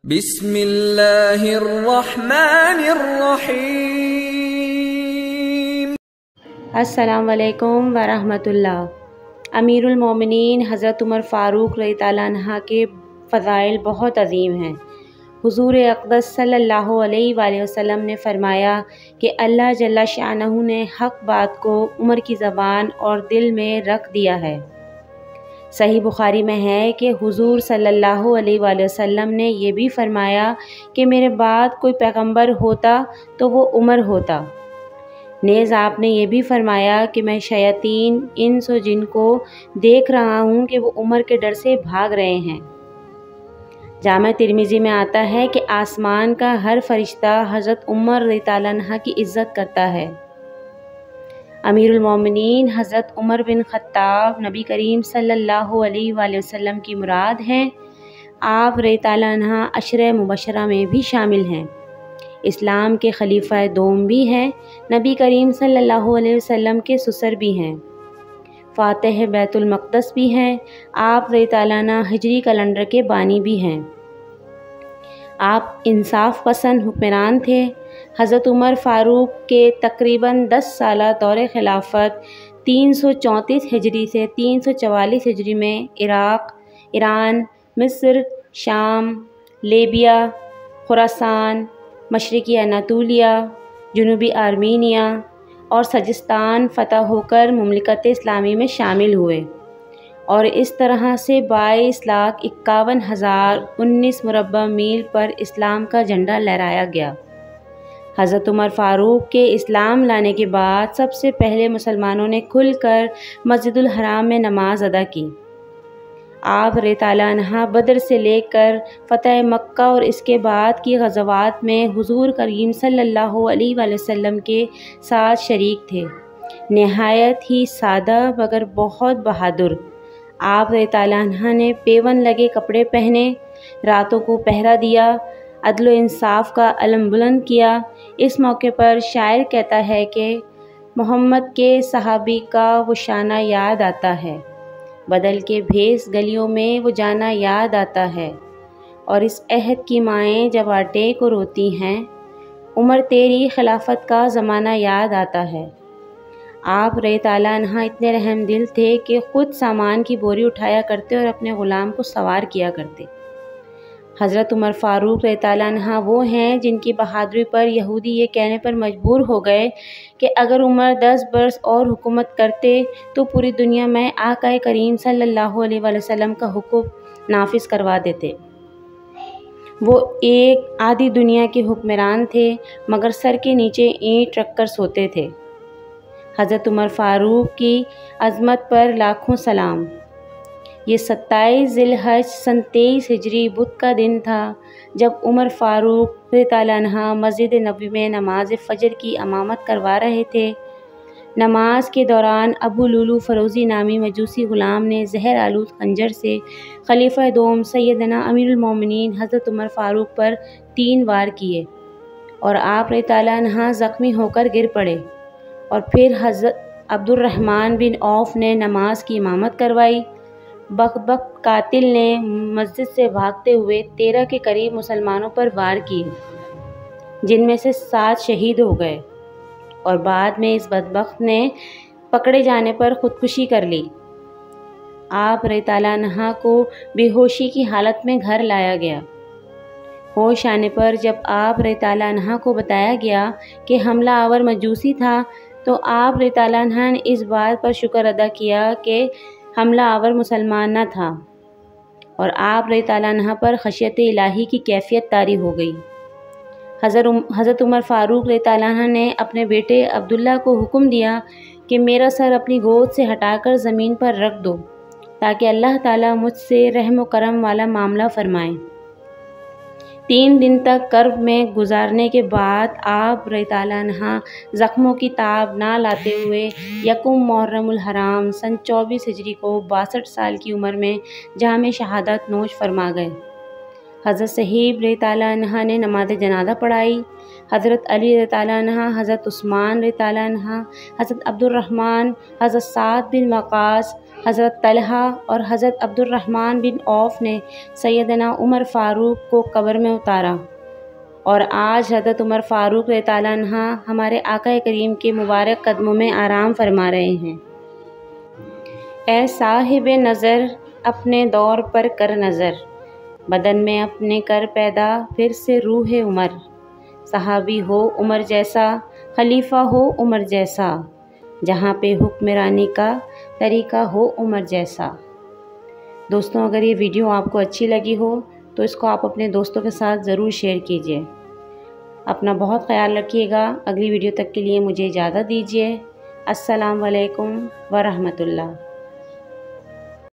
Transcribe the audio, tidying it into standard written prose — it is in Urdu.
بسم اللہ الرحمن الرحیم۔ السلام علیکم ورحمۃ اللہ۔ امیر المومنین حضرت عمر فاروق رضی اللہ عنہ کے فضائل بہت عظیم ہیں۔ حضور اقدس صلی اللہ علیہ وآلہ وسلم نے فرمایا کہ اللہ جل شانہ نے حق بات کو عمر کی زبان اور دل میں رکھ دیا ہے۔ صحیح بخاری میں ہے کہ حضور صلی اللہ علیہ وآلہ وسلم نے یہ بھی فرمایا کہ میرے بعد کوئی پیغمبر ہوتا تو وہ عمر ہوتا۔ نیز آپ نے یہ بھی فرمایا کہ میں شیاطین انس و جن کو دیکھ رہا ہوں کہ وہ عمر کے ڈر سے بھاگ رہے ہیں۔ جامع ترمذی میں آتا ہے کہ آسمان کا ہر فرشتہ حضرت عمر رضی اللہ عنہ کی عزت کرتا ہے۔ امیر المومنین حضرت عمر بن خطاب نبی کریم صلی اللہ علیہ وآلہ وسلم کی مراد ہیں۔ آپ رضی اللہ عنہ عشرہ مبشرہ میں بھی شامل ہیں۔ اسلام کے خلیفہ دوم بھی ہیں۔ نبی کریم صلی اللہ علیہ وسلم کے سسر بھی ہیں۔ فاتح بیت المقدس بھی ہیں۔ آپ رضی اللہ عنہ ہجری کیلنڈر کے بانی بھی ہیں۔ آپ انصاف پسند حکمران تھے۔ حضرت عمر فاروق کے تقریباً 10 سالہ دور خلافت 334 ہجری سے 344 ہجری میں عراق، ایران، مصر، شام، لیبیا، خراسان، مشرقی اناطولیہ، جنوبی آرمینیا اور سجستان فتح ہو کر مملکت اسلامی میں شامل ہوئے اور اس طرح سے 22,51,019 مربع میل پر اسلام کا جھنڈا لہرایا گیا۔ حضرت عمر فاروق کے اسلام لانے کے بعد سب سے پہلے مسلمانوں نے کھل کر مسجد الحرام میں نماز ادا کی۔ آپ رضی اللہ عنہ بدر سے لے کر فتح مکہ اور اس کے بعد کی غزوات میں حضور کریم صلی اللہ علیہ وآلہ وسلم کے ساتھ شریک تھے۔ نہایت ہی سادہ مگر بہت بہادر، آپ رضی اللہ عنہ نے پیون لگے کپڑے پہنے، راتوں کو پہرا دیا، عدل و انصاف کا علم بلند کیا۔ اس موقع پر شاعر کہتا ہے کہ محمد کے صحابی کا وہ شانہ یاد آتا ہے، بدل کے بھیس گلیوں میں وہ جانا یاد آتا ہے، اور اس عہد کی مائیں جب آٹے کو روتی ہیں، عمر تیری خلافت کا زمانہ یاد آتا ہے۔ آپ رضی اللہ عنہ اتنے رحم دل تھے کہ خود سامان کی بوری اٹھایا کرتے اور اپنے غلام کو سوار کیا کرتے۔ حضرت عمر فاروق رضی اللہ عنہ وہ ہیں جن کی بہادری پر یہودی یہ کہنے پر مجبور ہو گئے کہ اگر عمر 10 برس اور حکومت کرتے تو پوری دنیا میں آقا کریم صلی اللہ علیہ وآلہ وسلم کا حکم نافذ کروا دیتے۔ وہ ایک آدھی دنیا کے حکمران تھے مگر سر کے نیچے اینٹ رکھ کر سوتے تھے۔ حضرت عمر فاروق کی عظمت پر لاکھوں سلام۔ یہ 27 ذی الحجہ سن 23 ہجری بدھ کا دن تھا جب عمر فاروق رضی اللہ عنہ مسجد نبوی میں نماز فجر کی امامت کروا رہے تھے۔ نماز کے دوران ابو لولو فروزی نامی مجوسی غلام نے زہر آلود خنجر سے خلیفہ دوم سیدنا امیر المومنین حضرت عمر فاروق پر 3 وار کیے اور آپ رضی اللہ عنہ زخمی ہو کر گر پڑے، اور پھر حضرت عبد الرحمن بن عوف نے نماز کی امامت کروائی۔ بخت قاتل نے مسجد سے بھاگتے ہوئے 13 کے قریب مسلمانوں پر وار کیے، جن میں سے 7 شہید ہو گئے، اور بعد میں اس بدبخت نے پکڑے جانے پر خودکشی کر لی۔ آپ رضی اللہ عنہ کو بے ہوشی کی حالت میں گھر لایا گیا۔ ہوش آنے پر جب آپ رضی اللہ عنہ کو بتایا گیا کہ حملہ آور مجوسی تھا تو آپ رضی اللہ عنہ نے اس بات پر شکر ادا کیا کہ حملہ آور مسلمان نہ تھا، اور آپ رضی اللہ عنہ پر خشیت الہی کی کیفیت طاری ہو گئی۔ حضرت عمر فاروق رضی اللہ عنہ نے اپنے بیٹے عبداللہ کو حکم دیا کہ میرا سر اپنی گود سے ہٹا کر زمین پر رکھ دو تاکہ اللہ تعالیٰ مجھ سے رحم و کرم والا معاملہ فرمائیں۔ 3 دن تک کرب میں گزارنے کے بعد آپ رضی اللہ عنہ زخموں کی تاب نہ لاتے ہوئے یکم محرم الحرام سن 24 ہجری کو 62 سال کی عمر میں جام شہادت نوش فرما گئے۔ حضرت صہیب رضی تعالیٰ عنہ نے نماز جنازہ پڑھائی، حضرت علی رضی تعالیٰ عنہ، حضرت عثمان رضی تعالیٰ عنہ، حضرت عبد الرحمن، حضرت سعد بن وقاص، حضرت طلحہ اور حضرت عبد الرحمن بن عوف نے سیدنا عمر فاروق کو قبر میں اتارا، اور آج حضرت عمر فاروق رضی تعالیٰ عنہ ہمارے آقا کریم کے مبارک قدموں میں آرام فرما رہے ہیں۔ اے صاحب نظر اپنے دور پر کر نظر، بدن میں اپنے کر پیدا پھر سے روح عمر، صحابی ہو عمر جیسا، خلیفہ ہو عمر جیسا، جہاں پہ حکمرانی کا طریقہ ہو عمر جیسا۔ دوستوں، اگر یہ ویڈیو آپ کو اچھی لگی ہو تو اس کو آپ اپنے دوستوں کے ساتھ ضرور شیئر کیجیے۔ اپنا بہت خیال رکھیے گا۔ اگلی ویڈیو تک کے لیے مجھے اجازت دیجیے۔ السلام علیکم ورحمۃ اللہ۔